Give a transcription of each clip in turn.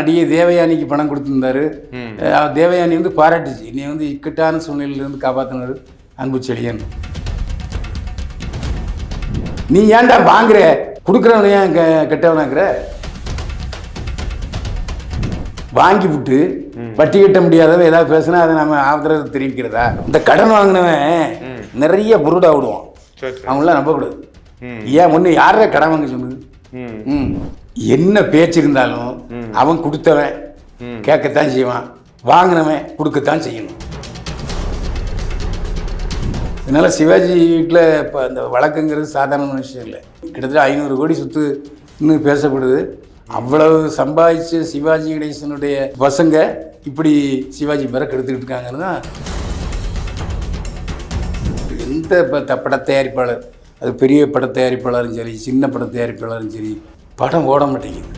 நடிகை தேவயானிக்கு பணம் கொடுத்துருந்தாரு. தேவயானி வந்து பாராட்டுச்சு, நீ வந்து இக்கட்டான சூழ்நிலையிலேருந்து காப்பாற்றினார் அன்பு செழியன். நீ ஏன்டா வாங்குற, கொடுக்குறவன ஏன் கெட்டவனாக்குற? வாங்கி விட்டு வட்டி கட்ட முடியாதவன் ஏதாவது பேசுனா அதை நம்ம ஆதரவு தெரிவிக்கிறதா? இந்த கடன் வாங்கினவன் நிறைய புருடா விடுவான், அவங்களாம் நம்பக்கூடாது. ஏன் ஒன்று யார கடன் வாங்க சொன்னது? என்ன பேச்சு இருந்தாலும் அவன் கொடுத்தவன் கேட்கத்தான் செய்வான், வாங்கினவன் கொடுக்கத்தான் செய்யணும். அதனால சிவாஜி வீட்டில் இப்போ அந்த வழக்குங்கிறது சாதாரண விஷயம் இல்லை. கிட்டத்தட்ட 500 கோடி சொத்து இன்னும் பேசப்படுது. அவ்வளவு சம்பாதிச்சு சிவாஜி கணேசனுடைய பசங்க இப்படி சிவாஜி பேரை கெடுத்துக்கிட்டு இருக்காங்கன்னு தான். எந்த பட தயாரிப்பாளர், அது பெரிய பட தயாரிப்பாளரும் சரி, சின்ன பட தயாரிப்பாளரும் சரி, படம் ஓட மாட்டேங்குது.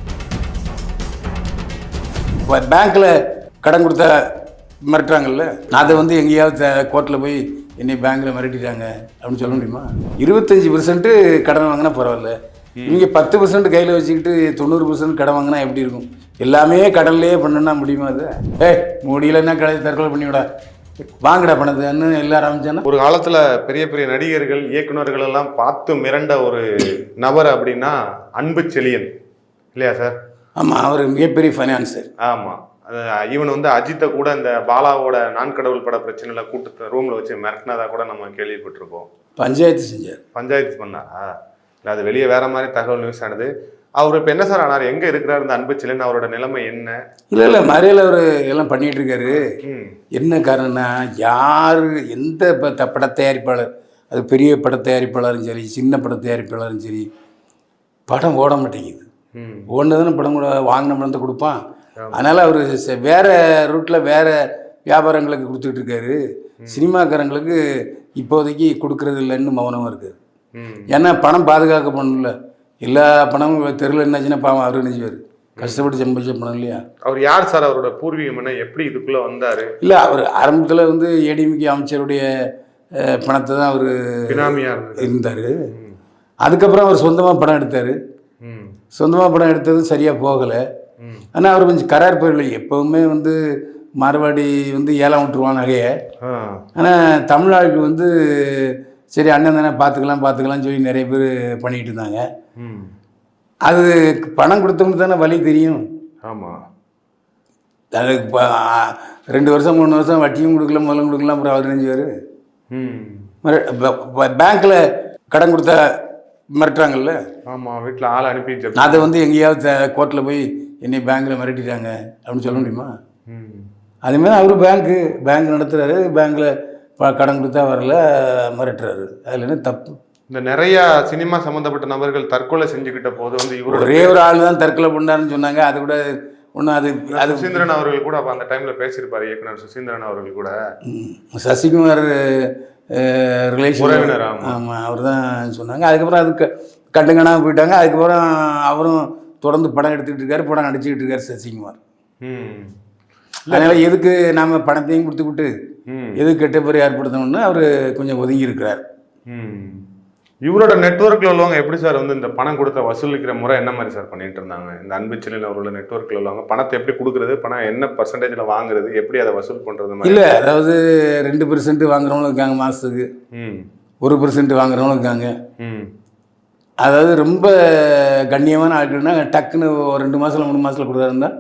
பேங்க்கில் கடன் கொடுத்தா மிரட்டுறாங்கல்ல, அதை வந்து எங்கேயாவது கோர்ட்டில் போய் என்னை பேங்க்கில் மிரட்டிட்டாங்க அப்படின்னு சொல்ல முடியுமா? 25% கடன் வாங்கினா பரவாயில்ல, இவங்க 10% கையில் வச்சுக்கிட்டு 90% கடன் வாங்கினா எப்படி இருக்கும்? எல்லாமே கடல்லையே பண்ணணும்னா முடியுமா? அது முடியலன்னா கடை தற்கொலை பண்ணிவிடா, வாங்கடா பணத்துன்னு எல்லாரும் ஆரம்பிச்சானா. ஒரு காலத்தில் பெரிய பெரிய நடிகர்கள் இயக்குநர்கள் எல்லாம் பார்த்து மிரண்ட ஒரு நபர் அப்படின்னா அன்பு செழியன் இல்லையா சார்? ஆமாம், அவர் மிகப்பெரிய ஃபைனான்சர். ஆமாம், ஈவன் வந்து அஜித்தை கூட இந்த பாலாவோட நான் கடவுள் பட பிரச்சனையில கூட்டு ரூம்ல வச்சு மிரட்டினதா கூட நம்ம கேள்விப்பட்டிருக்கோம். பஞ்சாயத்து செஞ்சார், பஞ்சாயத்து பண்ணாரா? இல்லை, அது வெளியே வேற மாதிரி தகவல் நியூஸ் ஆனது. அவர் இப்போ என்ன சார் ஆனார், எங்கே இருக்கிறார் இந்த அன்பு செழியன், அவரோட நிலைமை என்ன? இல்லை மறையில் அவர் எல்லாம் பண்ணிகிட்டு இருக்காரு. என்ன காரணம்னா, யார் எந்த பட தயாரிப்பாளர், அது பெரிய பட தயாரிப்பாளரும் சரி, சின்ன பட தயாரிப்பாளரும் சரி, படம் ஓட மாட்டேங்குது. ஓடுனதுன்னு படம் கூட வாங்கின பணத்தை கொடுப்பான். அதனால் அவர் வேறு ரூட்டில் வேறு வியாபாரங்களுக்கு கொடுத்துக்கிட்டு இருக்காரு. சினிமாக்காரங்களுக்கு இப்போதைக்கு கொடுக்கறது இல்லைன்னு மௌனமாக இருக்குது. ஏன்னா பணம் பாதுகாக்கப்படணும்ல. எல்லா பணமும் தெருவில் என்னாச்சுன்னா பாவம் அவர் நினைச்சுவார், கஷ்டப்பட்டு சம்பாதிச்ச பணம் இல்லையா? அவர் யார் சார், அவரோட பூர்வீகம் என்ன, எப்படி இதுக்குள்ளே வந்தார்? இல்லை, அவர் ஆரம்பத்தில் வந்து ஏடிஎம்கே அமைச்சருடைய பணத்தை தான் அவர் இருந்தார். அதுக்கப்புறம் அவர் சொந்தமாக படம் எடுத்தார். சொந்தமாக படம் எடுத்தது சரியாக போகலை. ஆனால் அவர் கொஞ்சம் கரார் போயிடல. எப்போவுமே வந்து மார்வாடி வந்து ஏலம் விட்டுருவான் நகையை. ஆனால் தமிழ்நாட்டுக்கு வந்து சரி அண்ணன் தானே பார்த்துக்கலாம்னு சொல்லி நிறைய பேர் பண்ணிக்கிட்டு இருந்தாங்க. அது பணம் கொடுத்தவங்க தானே வழி தெரியும். ஆமாம், அது 2 வருஷம் 3 வருஷம் வட்டியும் கொடுக்கல, முதலும் கொடுக்கலாம். அப்புறம் அவர் நினைஞ்சுவார். பேங்க்கில் கடன் கொடுத்தா மிரட்டுறாங்கல்ல. ஆமாம், வீட்டில் ஆள் அனுப்பி அதை வந்து எங்கேயாவது கோர்ட்டில் போய் என்னை பேங்க்கில் மிரட்டிட்டாங்க அப்படின்னு சொல்ல முடியுமா? அதேமாதிரி அவர் பேங்க் நடத்துகிறாரு, பேங்க்கில் கடன் கொடுத்தா வரல, மிரட்டுறாரு. அதில் என்ன தப்பு? இந்த நிறையா சினிமா சம்மந்தப்பட்ட நபர்கள் தற்கொலை செஞ்சுக்கிட்ட போது வந்து இவர் ஒரே ஒரு ஆள் தான் தற்கொலை பண்ணாருன்னு சொன்னாங்க. அது கூட ஒன்றும் அது சுசீந்திரன் அவர்கள் கூட அப்போ அந்த டைமில் பேசியிருப்பார், இயக்குனர் சுசீந்திரன் அவர்கள் கூட. சசிகுமார் ரிலேஷன். ஆமாம், அவர் தான் சொன்னாங்க. அதுக்கப்புறம் அதுக்கு கண்டுங்கனாமல் போயிட்டாங்க. அதுக்கப்புறம் அவரும் தொடர்ந்து படம் எடுத்துக்கிட்டு இருக்காரு, படம் நடிச்சுக்கிட்டு இருக்காரு சசிகுமார். அதனால் எதுக்கு நாம் பணத்தையும் கொடுத்துக்கிட்டு எதுக்கு கெட்ட பேர் ஏற்படுத்தணும்னு அவர் கொஞ்சம் ஒதுங்கி இருக்கிறார். இவரோட நெட்வொர்க்கில் உள்ளவங்க எப்படி சார் வந்து இந்த பணம் கொடுத்த வசூலிக்கிற முறை என்ன மாதிரி சார் பண்ணிட்டு இருந்தாங்க? இந்த அன்பு செழியன் அவரோட நெட்வொர்க்கில் உள்ளவங்க பணத்தை எப்படி கொடுக்குறது, பணம் என்ன பர்சன்டேஜில் வாங்குறது, எப்படி அதை வசூல் பண்ணுறது? இல்லை, அதாவது 2% வாங்குறவங்களும் இருக்காங்க மாதத்துக்கு, 1% வாங்குறவங்களும் இருக்காங்க. அதாவது ரொம்ப கண்ணியமான ஆட்கள்னா டக்குன்னு 2 மாதத்தில் 3 மாதத்தில் கொடுத்தாருந்தா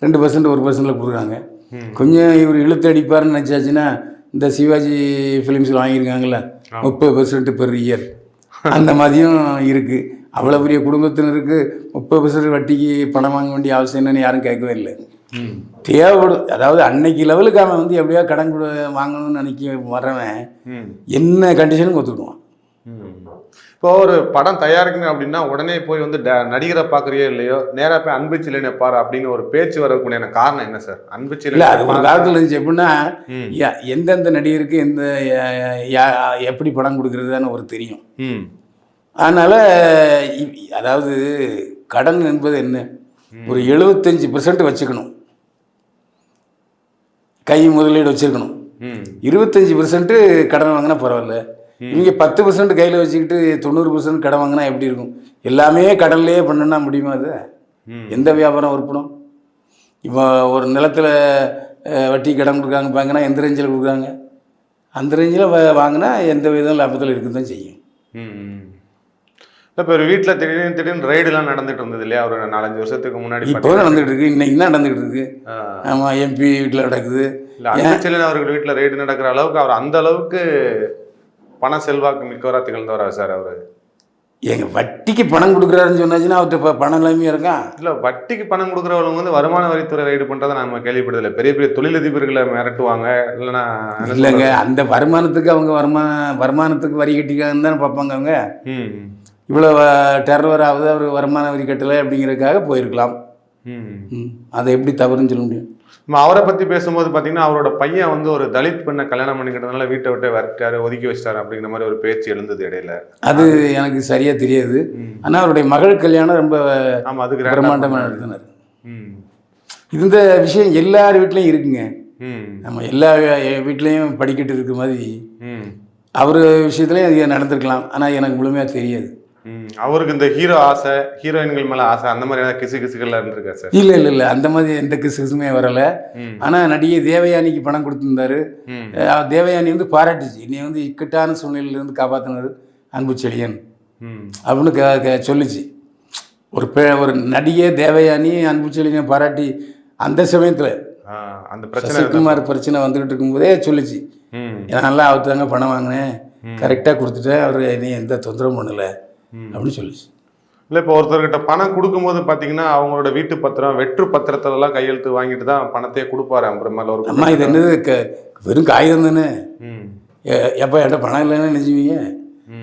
2% 1%ல் கொடுக்குறாங்க. கொஞ்சம் இவர் இழுத்து அடிப்பார்னு நினச்சாச்சுன்னா இந்த சிவாஜி ஃபிலிம்ஸில் வாங்கியிருக்காங்கல்ல 30% பெர் இயர், அந்த மாதிரியும் இருக்குது. அவ்வளோ பெரிய குடும்பத்தினருக்கு 30% வட்டிக்கு பணம் வாங்க வேண்டிய அவசியம் என்னன்னு யாரும் கேட்கவே இல்லை. தேவைப்படும். அதாவது அன்னைக்கு லெவலுக்கு அவன் வந்து எப்படியா கடன் வாங்கணும்னு நினைக்க வர்றவன் என்ன கண்டிஷனும் ஒத்துக்கிடுவான். இப்போ ஒரு படம் தயாரிக்கணும் அப்படின்னா உடனே போய் வந்து நடிகரை பார்க்குறியோ இல்லையோ, நேராக போய் அன்பு செழியனை பாரு அப்படின்னு ஒரு பேச்சு வரக்கூடிய காரணம் என்ன சார்? அன்பு செழியன் அது ஒரு காலத்தில் இருந்துச்சு. எப்படின்னா எந்தெந்த நடிகருக்கு எந்த எப்படி படம் கொடுக்குறதுன்னு ஒரு தெரியும். அதனால் அதாவது கடன் என்பது என்ன, ஒரு 75% வச்சுக்கணும், கை முதலீடு வச்சுருக்கணும். 25% கடன் வாங்கினா பரவாயில்ல. இவங்க 10% கையில் வச்சுக்கிட்டு 90% கடன் வாங்கினா எப்படி இருக்கும்? எல்லாமே கடல்லையே பண்ணணும்னா முடியுமா? அது எந்த வியாபாரம் உருப்படும்? இப்போ ஒரு நிலத்தில் வட்டி கடன் கொடுக்குறாங்க பாங்கன்னா எந்த ரேஞ்சில் கொடுக்குறாங்க, அந்த ரேஞ்சில் வாங்கினா எந்த விதம் லாபத்தில் இருக்க தான் செய்யும். இப்போ ஒரு வீட்டில் திடீர்னு ரைடுலாம் நடந்துட்டு இருந்தது இல்லையா, ஒரு 4-5 வருஷத்துக்கு முன்னாடி இப்போ நடந்துகிட்டு இருக்கு, இன்னைக்கு தான் நடந்துகிட்டு இருக்கு. ஆமாம், எம்பி வீட்டில் நடக்குது. இல்லை, அன்புச்செழியன் அவர்கள் வீட்டில் ரைடு நடக்கிற அளவுக்கு அவர் அந்த அளவுக்கு பண செல்வாக்கு மிக்கவராக திகழ்ந்தவரா சார் அவர்? எங்க வட்டிக்கு பணம் கொடுக்குறாருன்னு சொன்னாச்சுன்னா அவர்கிட்ட இப்போ பணம் இல்லாமல் இருக்கான். இல்லை, வட்டிக்கு பணம் கொடுக்குறவங்க வந்து வருமான வரித்துறை ரைடு பண்ணுறதை நம்ம கேள்விப்பட்டதில்லை. பெரிய பெரிய தொழிலதிபர்களை மிரட்டுவாங்க, இல்லைன்னா இல்லைங்க, அந்த வருமானத்துக்கு அவங்க வருமானத்துக்கு வரி கட்டிக்காங்கன்னு தானே பார்ப்பாங்க அவங்க. இவ்வளோ டெரர் ஆகுது, அவர் வருமான வரி கட்டலை அப்படிங்கிறதுக்காக போயிருக்கலாம். அதை எப்படி தவறுன்னு சொல்ல முடியும்? அவரை பற்றி பேசும்போது பார்த்தீங்கன்னா அவரோட பையன் வந்து ஒரு தலித் பெண்ணை கல்யாணம் பண்ணிக்கிட்டதுனால வீட்டை விட்டே வரட்டாரு, ஒதுக்கி வச்சிட்டாரு அப்படிங்கிற மாதிரி ஒரு பேச்சு எழுந்தது இடையில. அது எனக்கு சரியா தெரியாது. ஆனால் அவருடைய மகள் கல்யாணம் ரொம்ப அதுக்கு பிரம்மாண்டமாக நடத்தினார். இந்த விஷயம் எல்லார் வீட்லையும் இருக்குங்க. நம்ம எல்லா வீட்லேயும் படிக்கட்டு இருக்க மாதிரி அவர் விஷயத்துலையும் அது நடந்திருக்கலாம். ஆனால் எனக்கு முழுமையாக தெரியாது. அவருக்கு இந்த ஹீரோ ஆசை, ஹீரோயின்கள் மேல ஆசை, அந்த மாதிரியான கிசுகிசுகள்லாம் இருந்திருக்கா சார்? இல்லை, அந்த மாதிரி எந்த கிசுகிசுமே வரலை. ஆனால் நடிகை தேவயானிக்கு பணம் கொடுத்துருந்தாரு. தேவயானி வந்து பாராட்டுச்சு, நீ வந்து இக்கட்டான சூழ்நிலையிலேருந்து காப்பாற்றினார் அன்புச்செழியன் அப்படின்னு சொல்லிச்சு. ஒரு நடிகை தேவயானி அன்புச்செழியனை பாராட்டி அந்த சமயத்தில் அந்த சசிகுமார் பிரச்சனை வந்துகிட்டு இருக்கும்போதே சொல்லிச்சு, நல்லா அவர்த்து தாங்க பணம் வாங்கினேன், கரெக்டாக கொடுத்துட்டேன், அவர் என்னை எந்த தொந்தரவும் பண்ணலை அப்படின்னு சொல்லிச்சு. இல்லை, இப்போ ஒருத்தர்கிட்ட பணம் கொடுக்கும்போது பார்த்தீங்கன்னா அவங்களோட வீட்டு பத்திரம், வெற்று பத்திரத்திலலாம் கையெழுத்து வாங்கிட்டு தான் பணத்தையே கொடுப்பாரு. அப்புறமா ஒரு அம்மா இது என்னது வெறும் காகிதம் தானே, எப்போ என்கிட்ட பணம் இல்லைன்னு நினைச்சுவீங்க.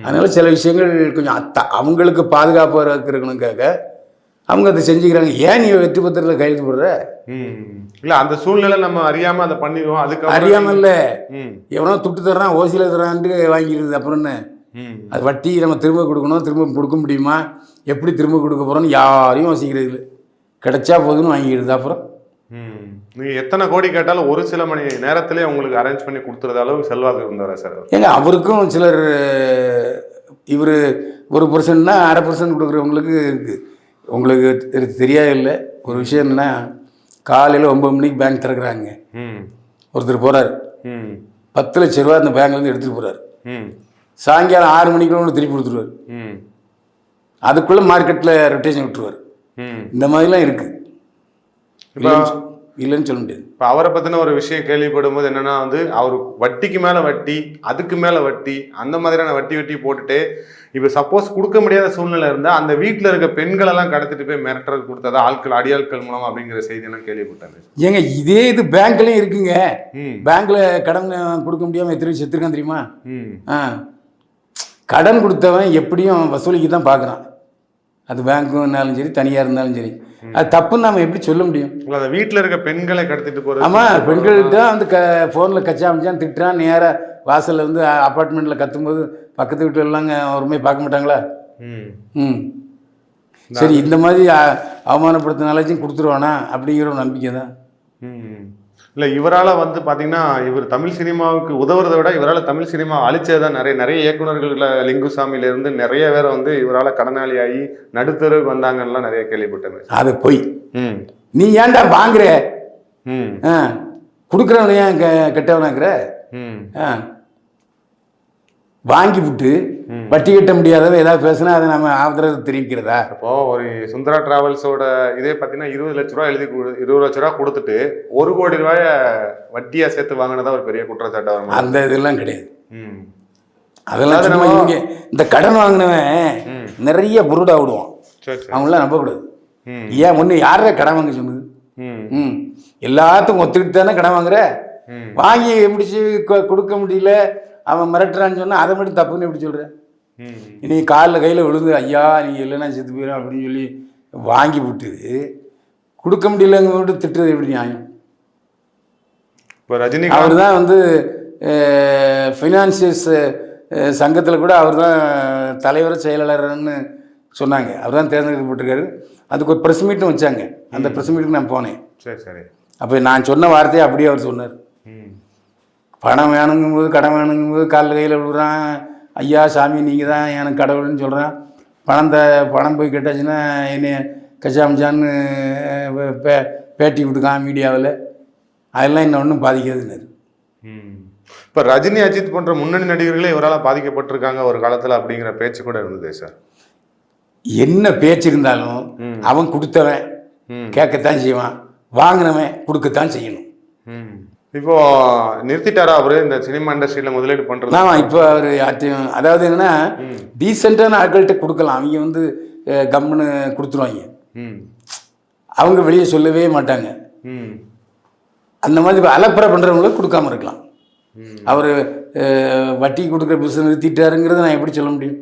அதனால சில விஷயங்கள் கொஞ்சம் அவங்களுக்கு பாதுகாப்பாக இருக்கணுக்காக அவங்க அதை செஞ்சுக்கிறாங்க. ஏன் நீ வெற்றி பத்திரத்தில் கையெழுத்து போடுற? இல்லை, அந்த சூழ்நிலை நம்ம அறியாமல் அதை பண்ணிடுவோம். அதுக்கு அறியாமல் இல்லை, எவனோ துட்டு தர்றான், ஓசியில் தர்றான்ட்டு வாங்கிடுது. அப்புறம் என்ன, அது வட்டி நம்ம திரும்ப கொடுக்கணும், திரும்ப கொடுக்க முடியுமா, எப்படி திரும்ப கொடுக்க போகிறோன்னு யாரையும் யோசிக்கிறது இல்லை. கிடைச்சா போதுன்னு வாங்கிடுது. அப்புறம் நீங்கள் எத்தனை கோடி கேட்டாலும் ஒரு சில மணி நேரத்திலே உங்களுக்கு அரேஞ்ச் பண்ணி கொடுத்துறது அளவுக்கு செல்வாக்கு இருந்தவரா சார்? ஏங்க, அவருக்கும் சிலர் இவர் 1%னா 1/2% கொடுக்குறவங்களுக்கு இருக்குது. உங்களுக்கு தெரியாது இல்லை. ஒரு விஷயம் என்னென்னா, காலையில் 9 மணிக்கு பேங்க் திறக்கிறாங்க. ஒருத்தர் போகிறார், 10 லட்ச ரூபா அந்த பேங்க்லேருந்து எடுத்துகிட்டு போகிறார். சாயங்காலம் 6 மணிக்குள்ள திருப்பி கொடுத்துருவார். அதுக்குள்ளே மார்க்கெட்டில் ரொட்டேஷன் விட்டுருவார். இந்த மாதிரிலாம் இருக்குது, இல்லைன்னு சொல்ல முடியாது. இப்போ அவரை பற்றின ஒரு விஷயம் கேள்விப்படும் போது என்னென்னா வந்து அவர் வட்டிக்கு மேலே வட்டி, அதுக்கு மேலே வட்டி, அந்த மாதிரியான வட்டி போட்டுட்டு இப்போ சப்போஸ் கொடுக்க முடியாத சூழ்நிலை இருந்தால் அந்த வீட்டில் இருக்க பெண்களெல்லாம் கடத்திட்டு போய் மிரட்டுறது கொடுத்ததா அடியாட்கள் மூலம் அப்படிங்கிற செய்தியெல்லாம் கேள்விப்பட்டாங்க. ஏங்க, இதே இது பேங்க்லையும் இருக்குங்க. பேங்க்ல கடன் கொடுக்க முடியாமல் எத்தனை செத்துருக்கான் தெரியுமா? கடன் கொடுத்தவன் எப்படியும் வசூலிக்க தான் பார்க்குறான். அது பேங்க்கும் இருந்தாலும் சரி, தனியாக இருந்தாலும் சரி. அது தப்புன்னு நம்ம எப்படி சொல்ல முடியும்? அந்த வீட்டில் இருக்க பெண்களை கடத்திட்டு போகிறது. ஆமாம், பெண்கள்கிட்ட வந்து ஃபோனில் கச்சாமிச்சான் திட்டுறான். நேராக வாசலில் வந்து அப்பார்ட்மெண்ட்டில் கத்தும்போது பக்கத்து வீட்டில் எல்லாங்க ஒருமே பார்க்க மாட்டாங்களா? சரி, இந்த மாதிரி அவமானப்படுத்தினாலும் கொடுத்துருவானா அப்படிங்கிற ஒரு நம்பிக்கை தான். இல்லை, இவரால் வந்து பார்த்தீங்கன்னா இவர் தமிழ் சினிமாவுக்கு உதவுறதை விட இவரால் தமிழ் சினிமா அழிச்சது தான். நிறைய இயக்குநர்கள் லிங்குசாமியிலேருந்து நிறைய பேர் வந்து இவரால் கடனாளியாகி நடுத்தருக்கு வந்தாங்கலாம் நிறைய கேள்விப்பட்டேன். அது போய் நீ ஏன்டா வாங்குற, கொடுக்குறவன ஏன் கெட்டவனாக்குற? வாங்கி விட்டு வட்டி கட்ட முடியாதவ ஏதாவது பேசினா அதை நம்ம ஆதரவு தெரிவிக்கிறதா? இப்போ ஒரு சுந்தரா டிராவல்ஸோட இதே பார்த்தீங்கன்னா 20 லட்ச ரூபா 20 லட்ச ரூபா கொடுத்துட்டு 1 கோடி ரூபாய வட்டியா சேர்த்து வாங்கினதா ஒரு பெரிய குற்றச்சாட்டு வரும். அந்த இதெல்லாம் கிடையாது. அதெல்லாம் நம்ம இங்கே இந்த கடன் வாங்கினவன் நிறைய புருடா விடுவான். அவங்களாம் நம்பக்கூடாது. ஏன் ஒன்று யார கடன் வாங்க சொன்னது? எல்லாத்துக்கும் ஒத்துக்கிட்டு தானே கடன் வாங்குற. வாங்கி முடிச்சு கொடுக்க முடியல, அவன் மிரட்டுறான்னு சொன்னால் அதை மட்டும் தப்புன்னு எப்படி சொல்கிறேன்? நீ காலில் கையில் விழுந்து ஐயா நீங்கள் இல்லைன்னா செத்து போயிடும் அப்படின்னு சொல்லி வாங்கி விட்டு கொடுக்க முடியலங்க விட்டு திட்டுறது எப்படி நியாயம்? இப்போ ரஜினி அவர் தான் வந்து ஃபைனான்சியர்ஸ் சங்கத்தில் கூட அவர் தான் தலைவர் செயலாளர்னு சொன்னாங்க. அவர் தான் தேர்ந்தெடுக்கப்பட்டிருக்காரு. அதுக்கு ஒரு ப்ரெஸ் மீட்டும் வச்சாங்க. அந்த ப்ரெஸ் மீட்டுக்கு நான் போனேன். சரி. அப்போ நான் சொன்ன வார்த்தையை அப்படியே அவர் சொன்னார். பணம் வேணுங்கும்போது கடன் வேணுங்கும்போது காலில் கையில் விழுறான். ஐயா சாமி நீங்கள் தான் எனக்கு கடவுள்னு சொல்கிறான். பணம் போய் கெட்டாச்சுன்னா என்னை கச்சாமிச்சான்னு பேட்டி கொடுக்கான் மீடியாவில், அதெல்லாம் இன்னும் ஒன்றும் பாதிக்காதுன்னாரு. இப்போ ரஜினி, அஜித் போன்ற முன்னணி நடிகர்களே இவரால் பாதிக்கப்பட்டிருக்காங்க ஒரு காலத்தில் அப்படிங்கிற பேச்சு கூட இருந்தது சார். என்ன பேச்சு இருந்தாலும் அவன் கொடுத்தவன் கேட்கத்தான் செய்வான், வாங்கினவன் கொடுக்கத்தான் செய்யணும். இப்போ நிறுத்திட்டாரா அவரு இந்த சினிமா இண்டஸ்ட்ரியில முதலீடு பண்றது? ஆமாம், இப்போ அவர் யார்ட்டையும், அதாவது என்னன்னா டீசெண்டான ஆட்கள்கிட்ட கொடுக்கலாம், அவங்க வந்து கம்முன்னு கொடுத்துருவாங்க, அவங்க வெளியே சொல்லவே மாட்டாங்க. அந்த மாதிரி அலப்பறை பண்ணுறவங்களுக்கு கொடுக்காம இருக்கலாம். அவர் வட்டி கொடுக்குற பிசினஸ் நிறுத்திட்டாருங்கிறத நான் எப்படி சொல்ல முடியும்?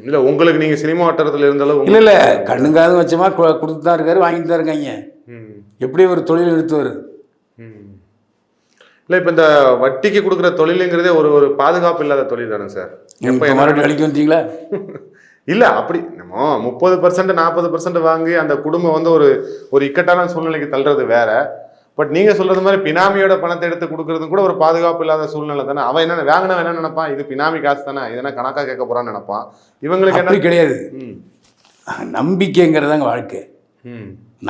இல்லை, உங்களுக்கு நீங்கள் சினிமா வட்டாரத்தில் இருந்தாலும் இல்லை இல்லை, கண்ணுங்காதும் வச்சமா கொடுத்து தான் இருக்காரு, வாங்கிட்டு தான் இருக்காங்க. எப்படி ஒரு தொழில் நிறுத்துவார்? இல்லை, இப்போ இந்த வட்டிக்கு கொடுக்குற தொழிலுங்கிறதே ஒரு பாதுகாப்பு இல்லாத தொழில் தானே சார்? எப்போ மறுபடியும் வேலைக்கு வந்தீங்களா? இல்லை, அப்படி நம்ம 30% 40% வாங்கி அந்த குடும்பம் வந்து ஒரு இக்கட்டான சூழ்நிலைக்கு தள்ளுறது வேற. பட் நீங்கள் சொல்கிறது மாதிரி பினாமியோட பணத்தை எடுத்து கொடுக்குறதும் கூட ஒரு பாதுகாப்பு இல்லாத சூழ்நிலை தானே. அவன் என்ன வாங்கினவன் என்ன நினைப்பான், இது பினாமி காசு தானே, இதனா கணக்காக கேட்க போகிறான்னு நினைப்பான். இவங்களுக்கு என்ன கிடையாது, நம்பிக்கைங்கிறதாங்க வாழ்க்கை.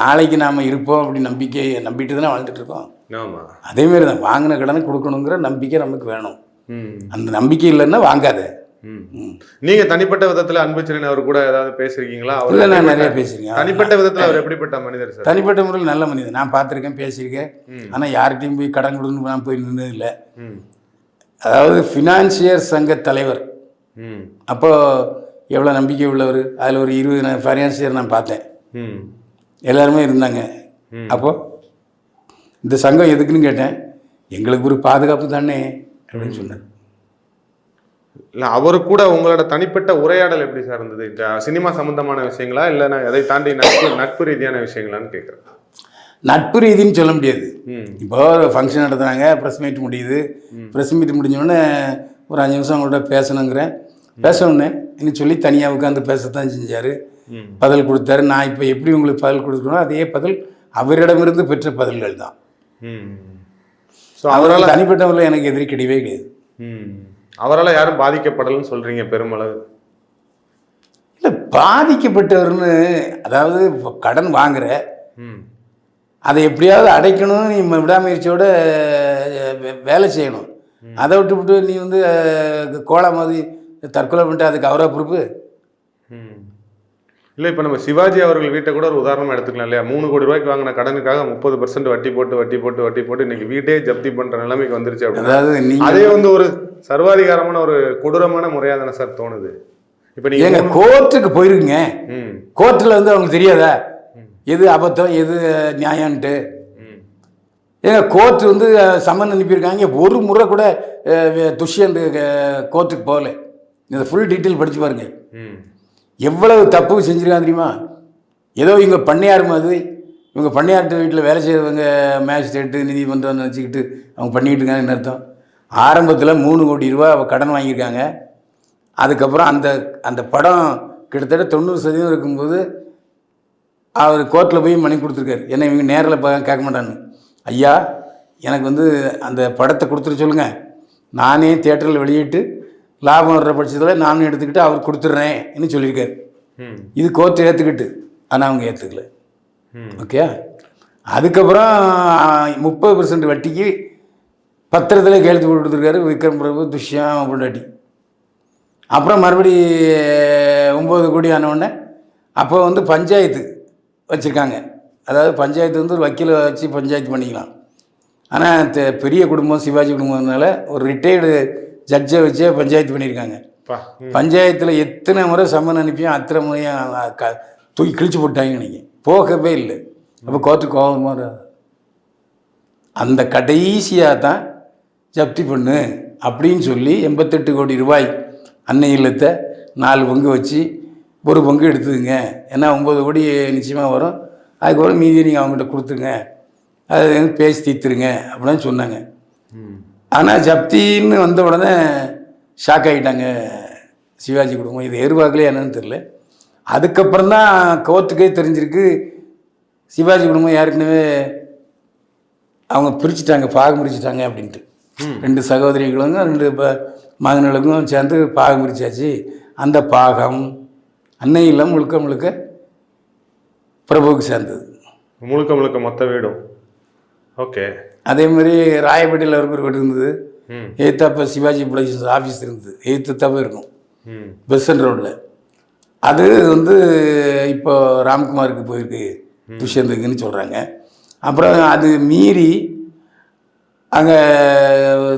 நாளைக்கு நாம் இருப்போம் அப்படி நம்பிக்கையை நம்பிட்டு தானே வாழ்ந்துட்டு இருக்கோம். அதேமாரி தான் வாங்கின கடனை கொடுக்கணுங்கிற நம்பிக்கை நமக்கு வேணும். அந்த நம்பிக்கை இல்லைன்னா வாங்காத. நீங்க தனிப்பட்ட விதத்துல அன்புச்செழியன் அவர் கூட ஏதாவது பேசிருக்கீங்களா? இல்லை, நான் நிறைய பேசியிருக்கேன். தனிப்பட்ட விதத்துல அவர் எப்படிப்பட்ட மனிதர் சார்? தனிப்பட்ட முறையில் நல்ல மனிதர், நான் பார்த்துருக்கேன், பேசியிருக்கேன். ஆனால் யார்கிட்டையும் போய் கடன் கொடுன்னு நான் போய் நின்றது இல்லை. அதாவது ஃபினான்சியர் சங்க தலைவர், அப்போ எவ்வளோ நம்பிக்கை உள்ளவர். அதில் ஒரு 20 ஃபைனான்சியர் நான் பார்த்தேன், எல்லாருமே இருந்தாங்க. அப்போது இந்த சங்கம் எதுக்குன்னு கேட்டேன், எங்களுக்கு ஒரு பாதுகாப்பு தானே அப்படின்னு சொன்னார். இல்லை, அவரு கூட உங்களோட தனிப்பட்ட உரையாடல் எப்படி சார் இருந்தது? இந்த சினிமா சம்பந்தமான விஷயங்களா இல்லை நான் எதை தாண்டி நட்பு ரீதியான விஷயங்களான்னு கேட்குறேன். நட்பு ரீதின்னு சொல்ல முடியாது. இப்போ ஃபங்க்ஷன் நடத்துனாங்க, ப்ரெஸ் மீட் முடியுது, ப்ரெஸ் மீட் முடிஞ்சோடனே ஒரு 5 நிமிஷம் அவங்கள்ட்ட பேசணுங்கிறேன். பேசணுன்னு இன்னும் சொல்லி தனியாக உட்காந்து பேசத்தான் செஞ்சார், பதில் கொடுத்தாரு. நான் இப்போ எப்படி உங்களுக்கு பதில் கொடுக்கணும், அதே பதில் அவரிடமிருந்து பெற்ற பதில்கள் தான். ஸோ அவரால் தனிப்பட்டவரில் எனக்கு எதிரி கிடையவே கிடையாது. அவரால் யாரும் பாதிக்கப்படலன்னு சொல்கிறீங்க பெருமளவு? இல்லை, பாதிக்கப்பட்டவர்னு அதாவது கடன் வாங்குற, அதை எப்படியாவது அடைக்கணும், நீ விடாமுயற்சியோட வேலை செய்யணும். அதை விட்டு நீ வந்து கோலா மாதிரி தற்கொலை பண்ணிட்டு அதுக்கு அவரா பொறுப்பு? இல்லை, இப்போ நம்ம சிவாஜி அவர்கள் வீட்டை கூட ஒரு உதாரணமாக எடுத்துக்கலாம் இல்லையா? 3 கோடி ரூபாய்க்கு வாங்கின கடனுக்காக 30% வட்டி போட்டு இன்னைக்கு வீட்டே ஜப்தி பண்ணுற நிலைமைக்கு வந்துருச்சு. அப்படின்னு அதே வந்து ஒரு சர்வாதிகாரமான ஒரு கொடூரமான முறையாக தானே சார் தோணுது? இப்போ நீங்கள் கோர்ட்டுக்கு போயிருக்கீங்க, கோர்ட்டில் வந்து அவங்களுக்கு தெரியாதா எது அபத்தம் எது நியாயம்ன்ட்டு? கோர்ட்டு வந்து சம்மன் அனுப்பியிருக்காங்க, ஒரு முறை கூட துஷ்யந்த் கோர்ட்டுக்கு போகல. இதை ஃபுல் டீட்டெயில் படித்து பாருங்க, எவ்வளவு தப்பு செஞ்சுருக்காங்க தெரியுமா? ஏதோ இவங்க பண்ணையார் மாதிரி, இவங்க பண்ணையார்ட்ட வீட்டில் வேலை செய்கிறவங்க மேஜிஸ்ட்ரேட்டு நீதிமன்றம் நினச்சிக்கிட்டு அவங்க பண்ணிக்கிட்டு இருக்காங்கன்னு அர்த்தம். ஆரம்பத்தில் 3 கோடி ரூபா கடன் வாங்கியிருக்காங்க. அதுக்கப்புறம் அந்த படம் கிட்டத்தட்ட 90% இருக்கும்போது அவர் கோர்ட்டில் போய் மணி கொடுத்துருக்காரு. ஏன்னா இவங்க நேரில் கேட்க மாட்டான்னு, ஐயா எனக்கு வந்து அந்த படத்தை கொடுத்துட சொல்லுங்கள், நானே தியேட்டரில் வெளியிட்டு லாபம் வர்ற பட்சத்தில் நானும் எடுத்துக்கிட்டு அவர் கொடுத்துட்றேன்னு சொல்லியிருக்காரு. இது கோர்ட்டு ஏற்றுக்கிட்டு, ஆனால் அவங்க ஏற்றுக்கல. ஓகே, அதுக்கப்புறம் 30% வட்டிக்கு பத்திரத்தில் கையெழுத்து போட்டு கொடுத்துருக்காரு விக்ரம் பிரபு, துஷ்யம் பொண்டாட்டி. அப்புறம் மறுபடி 9 கோடி ஆனவுடனே அப்போ வந்து பஞ்சாயத்து வச்சுருக்காங்க. அதாவது பஞ்சாயத்து வந்து ஒரு வக்கீலை வச்சு பஞ்சாயத்து பண்ணிக்கலாம். ஆனால் பெரிய குடும்பம், சிவாஜி குடும்பம்னால ஒரு ரிட்டையர்டு ஜட்ஜை வச்சே பஞ்சாயத்து பண்ணியிருக்காங்க. பஞ்சாயத்தில் எத்தனை முறை சம்மன் அனுப்பியும் அத்தனை முறையும் தூக்கி கிழிச்சு போட்டாங்க. நீங்கள் போகவே இல்லை. அப்போ கோர்ட்டுக்கு கோபமாக அந்த கடைசியாக தான் ஜப்தி பண்ணு அப்படின்னு சொல்லி 88 கோடி ரூபாய் அன்னை இல்லத்தை 4 பங்கு வச்சு 1 பங்கு எடுத்துதுங்க. ஏன்னா 9 கோடி நிச்சயமாக வரும், அதுக்கப்புறம் மீதி நீங்கள் அவங்ககிட்ட கொடுத்துருங்க, அது பேசி தீர்த்துருங்க அப்படின்னு சொன்னாங்க. ஆனால் ஜப்தின்னு வந்த உடனே ஷாக் ஆகிட்டாங்க சிவாஜி குடும்பம். இது எதிர்பார்க்கலையே என்னன்னு தெரில. அதுக்கப்புறம் தான் கோர்ட்டுக்கே தெரிஞ்சிருக்கு சிவாஜி குடும்பம் ஏற்கனவே அவங்க பிரிச்சுட்டாங்க, பாகம் பிரிச்சுட்டாங்க அப்படின்ட்டு. 2 சகோதரிகளும் 2 மகன்களுக்கும் சேர்ந்து பாகம் பிரிச்சாச்சு. அந்த பாகம் அன்னை இல்லம் முழுக்க பிரபுவுக்கு சேர்ந்தது. முழுக்க முழுக்க மொத்த வீடும். ஓகே. அதே மாதிரி ராயப்பேட்டையில் அவருக்கு ஒரு வீடு இருந்தது. ம். எய்த்தாப்ப சிவாஜி ப்ரொடக்ஷன்ஸ் ஆஃபீஸ் இருந்தது. எய்த்தாப்ப இருக்கும் ம். பெசன்ட் ரோட்டில். அது வந்து இப்போ ராம்குமாருக்கு போயிருக்கு, துஷ்யந்துக்குன்னு சொல்கிறாங்க. அப்புறம் அது மீறி அங்கே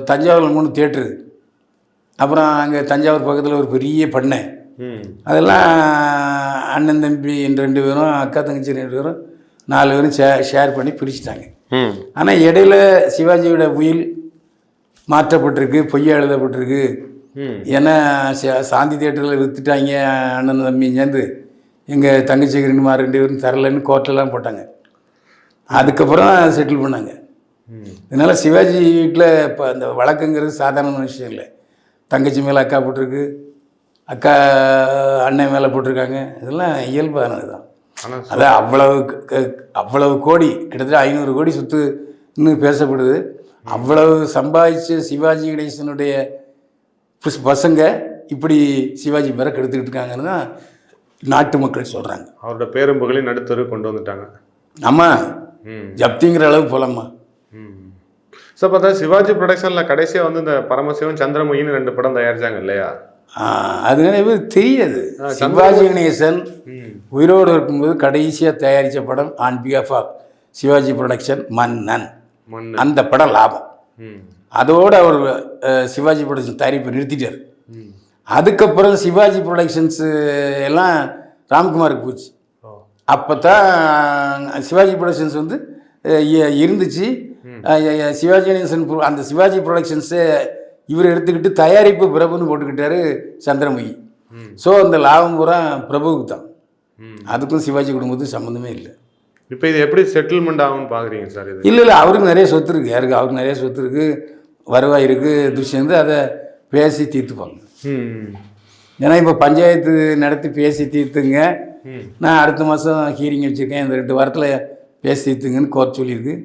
தஞ்சாவூரில் 3 தியேட்டரு, அப்புறம் அங்கே தஞ்சாவூர் பக்கத்தில் ஒரு பெரிய பண்ணை. ம். அதெல்லாம் அண்ணன் தம்பி 2 பேரும், அக்கா தங்கச்சி 2 பேரும், 4 பேரும் ஷேர் பண்ணி பிரிச்சுட்டாங்க. ம். ஆனால் இடையில சிவாஜியோட உயில் மாற்றப்பட்டிருக்கு, பொய்யா எழுதப்பட்டிருக்கு. ம். ஏன்னா சாந்தி தியேட்டரில் விற்றுட்டாங்க, அண்ணன் தம்பி சேர்ந்து எங்கள் தங்கச்சிக்கு 2 பேரும் தரலன்னு கோர்ட்லலாம் போட்டாங்க. அதுக்கப்புறம் செட்டில் பண்ணாங்க. இதனால் சிவாஜி வீட்டில் இப்போ அந்த வழக்குங்கிறது சாதாரண விஷயம் இல்லை. தங்கச்சி மேலே அக்கா போட்டிருக்கு, அக்கா அண்ணன் மேலே போட்டிருக்காங்க. இதெல்லாம் இயல்பானது தான். அதான் அவ்வளவு கோடி, கிட்டத்தட்ட 500 கோடி சொத்து இன்னும் பேசப்படுது. அவ்வளவு சம்பாதிச்சு சிவாஜி கணேசனுடைய பசங்க இப்படி சிவாஜி பேரை கெடுத்துக்கிட்டு இருக்காங்கன்னு தான் நாட்டு மக்கள் சொல்கிறாங்க. அவரோட பேரும் புகழையும் நடுத்தரு கொண்டு வந்துட்டாங்க. ஆமாம், ஜப்திங்கிற அளவு போலாமா. ஸோ பார்த்தா சிவாஜி ப்ரொடக்ஷனில் கடைசியாக வந்து இந்த பரமசிவன் சந்திரமுகின்னு 2 படம் தயாரிச்சாங்க இல்லையா? அது நிறைய பேர் தெரியாது. சிவாஜி கணேசன் உயிரோடு இருக்கும்போது கடைசியாக தயாரித்த படம் on behalf of Sivaji production Mannan. அந்த படம் லாபம். அதோடு அவர் சிவாஜி ப்ரொடக்ஷன் தயாரிப்பை நிறுத்திட்டார். அதுக்கப்புறம் சிவாஜி ப்ரொடக்ஷன்ஸு எல்லாம் ராம்குமாருக்கு போச்சு. அப்போ தான் சிவாஜி ப்ரொடக்ஷன்ஸ் வந்து இருந்துச்சு. சிவாஜி கணேசன் அந்த சிவாஜி ப்ரொடக்ஷன்ஸை இவர் எடுத்துக்கிட்டு தயாரிப்பு பிரபுன்னு போட்டுக்கிட்டாரு சந்திரமுகி. ஸோ அந்த லாபம் பூரா பிரபுவுக்கு தான், அதுக்கும் சிவாஜி குடும்பத்துக்கும் சம்மந்தமே இல்லை. இப்போ இது எப்படி செட்டில்மெண்ட் ஆகும்னு பார்க்குறீங்க சார்? இது இல்லை, அவருக்கு நிறைய சொத்து இருக்குது. யாருக்கு? அவருக்கு நிறைய சொத்து இருக்குது, வருவாய் இருக்குது. துஷ்யந்து அதை பேசி தீர்த்துப்பாங்க. ஏன்னா இப்போ பஞ்சாயத்து நடத்தி பேசி தீர்த்துங்க, நான் அடுத்த மாதம் ஹீரிங் வச்சுருக்கேன், இந்த 2 வாரத்தில் பேசி தீர்த்துங்கன்னு கோர்ட் சொல்லியிருக்கு.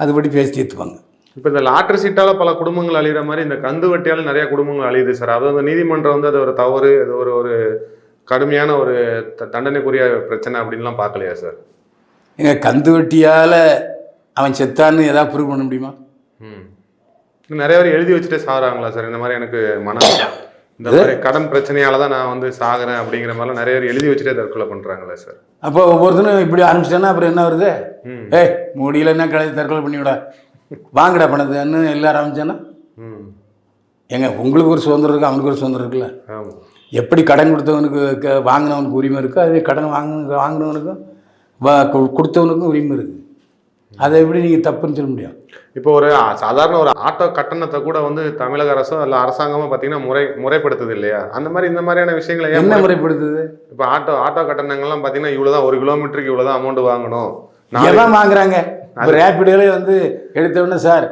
அதுபடி பேசி தீர்த்துப்பாங்க. இப்போ இந்த லாட்டரி சீட்டால் பல குடும்பங்கள் அழிகிற மாதிரி இந்த கந்து வட்டியால் நிறைய குடும்பங்கள் அழியுது சார். அது வந்து நீதிமன்றம் வந்து அது ஒரு தவறு, அது ஒரு கடுமையான ஒரு தண்டனைக்குரிய பிரச்சனை அப்படின்லாம் பார்க்கலையா சார்? எங்க கந்து வட்டியால் அவன் செத்தான்னு ஏதாவது ப்ரூவ் பண்ண முடியுமா? நிறைய பேர் எழுதி வச்சுட்டே சாகுறாங்களா சார்? இந்த மாதிரி எனக்கு இந்த மாதிரி கடன் பிரச்சனையால தான் நான் வந்து சாகுறேன் அப்படிங்கிற மாதிரிலாம் நிறைய பேர் எழுதி வச்சுட்டே தற்கொலை பண்ணுறாங்களே சார். அப்போ ஒவ்வொருத்தனும் இப்படி ஆரம்பிச்சிட்டேன்னா அப்புறம் என்ன வருது? ஏய் முடியலன்னா கடைசி தற்கொலை பண்ணிவிட, வாங்கடா பணத்துன்னு எல்லாரும் ஆரம்பிச்சானா ஏங்க உங்களுக்கு ஒரு சுதந்திரம் இருக்குது, அவனுக்கு ஒரு சுதந்திரம் இருக்குல்ல. எப்படி கடன் கொடுத்தவனுக்கு வாங்கினவனுக்கு உரிமை இருக்கோ, அதே கடன் வாங்கினவனுக்கும் கொடுத்தவனுக்கும் உரிமை இருக்குது. அதை எப்படி நீங்கள் தப்புன்னு சொல்ல முடியும்? இப்போ ஒரு சாதாரண ஒரு ஆட்டோ கட்டணத்தை கூட வந்து தமிழக அரசோ இல்லை அரசாங்கமாக பார்த்தீங்கன்னா முறைப்படுத்துது இல்லையா? அந்த மாதிரி இந்த மாதிரியான விஷயங்களை என்ன முறைப்படுத்துது? இப்போ ஆட்டோ கட்டணங்கள்லாம் பார்த்தீங்கன்னா இவ்வளோதான், 1 கிலோமீட்டருக்கு இவ்வளோதான் அமௌண்ட் வாங்கணும், எல்லாம் வாங்குறாங்க. இப்போ ரேப்பிடோலே வந்து எடுத்தோடனே சார்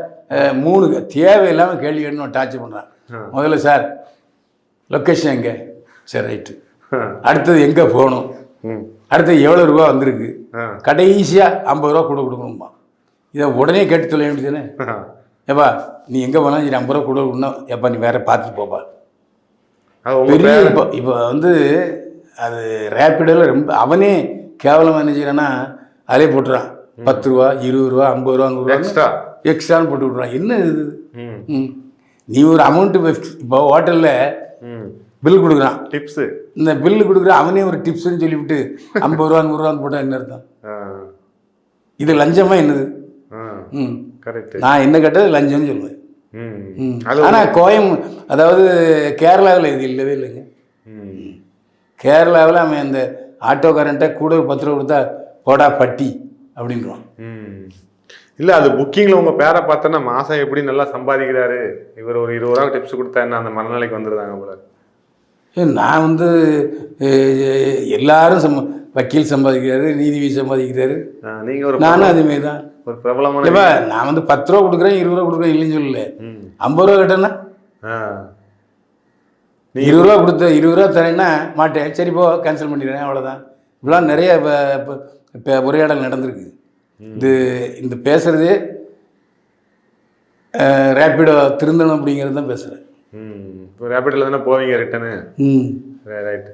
3 தேவையில்லாமல் கேள்வி வேணும் டார்ச்சர் பண்ணுறான். முதல்ல சார் லொக்கேஷன் எங்கே? சரி ரைட்டு. அடுத்தது எங்கே போகணும்? அடுத்தது எவ்வளோ ரூபா வந்திருக்கு? கடைசியாக 50 ரூபா கூட கொடுக்கணுமா? இதை உடனே கேட்டு சொல்ல வேண்டியதுன்னு. ஏப்பா நீ எங்கே போனாலும் சரி 50 ரூபா கூட கொடுக்கணும். எப்பா நீ வேற பார்த்துட்டு போப்பா. பெரிய இப்போ வந்து அது ரேப்பிடோவில் ரொம்ப அவனே கேவலமாக என்ன செய்யறான்னா அதிலே போட்டுறான் 10 ரூபா 20 ரூபா 50 ரூபா 100 ரூபா எக்ஸ்ட்ரான்னு போட்டு விட்றான். என்ன இது? நீ ஒரு அமௌண்ட்டு இப்போ ஹோட்டலில் பில் கொடுக்குறான், டிப்ஸு. இந்த பில்லு கொடுக்குற அவனே ஒரு டிப்ஸ்ன்னு சொல்லிவிட்டு 50 ரூபா 100 ரூபான்னு போட்டால் என்ன அர்த்தம்? இது லஞ்சமாக என்னது? நான் என்ன கேட்டது லஞ்சம்னு சொல்லுவேன். ஆனால் அதாவது கேரளாவில் இது இல்லவே இல்லைங்க. கேரளாவில் அவன் அந்த ஆட்டோக்காரன்ட்ட கூட ஒரு 10 ரூபா கொடுத்தா போடா பட்டி அப்படின்றான். இல்லை அது புக்கிங்கில் உங்கள் பேரை பார்த்தோன்னா மாதம் எப்படி நல்லா சம்பாதிக்கிறாரு, இவர் ஒரு 20 ரூபா டிப்ஸ் கொடுத்தா என்ன அந்த மனநிலைக்கு வந்துடுறாங்க போல. நான் வந்து எல்லாரும் வக்கீல் சம்பாதிக்கிறாரு, நீதிபதி சம்பாதிக்கிறாரு, நீங்கள் ஒரு நானும் அதுமாரி தான் ஒரு பிரபலமான. நான் வந்து 10 ரூபா கொடுக்குறேன் 20 ரூபா கொடுக்குறேன் இல்லைன்னு சொல்லல. 50 ரூபா கேட்டேன்னா 20 ரூபா கொடுத்த 20 ரூபா தரேன்னா மாட்டேன், சரி போ கேன்சல் பண்ணிடுறேன், அவ்வளோதான். இப்படிலாம் நிறைய இப்போ உரையாடல் நடந்திருக்கு. இந்த பேசுறது ரேப்பிடோ திருந்தணும் அப்படிங்கிறது தான் பேசுகிறேன். இப்போ ரேப்பிடில் தானே போவீங்க ரிட்டனு. ரைட்.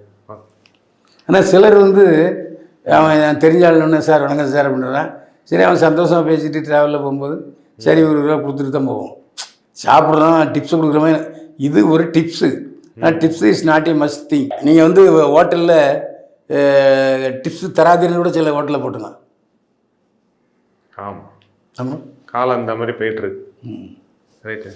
ஆனால் சிலர் வந்து அவன் தெரிஞ்சாலும் சார் வணக்கம் சார் அப்படின்றான், சரி அவன் சந்தோஷமாக பேசிட்டு ட்ராவலில் போகும்போது சரி ஒரு ரூபா கொடுத்துட்டு தான் போவோம். சாப்பிட்றோம் டிப்ஸ் கொடுக்குற மாதிரி இது ஒரு டிப்ஸு. ஆனால் tips is not a must thing. நீங்கள் வந்து ஹோட்டலில் டிப்ஸு தராதீர்னு கூட சில ஹோட்டலில் போட்டுக்கலாம். ஆமாம் ஆமாம் காலம் அந்த மாதிரி போயிட்டுருக்கு. ரைட்டு.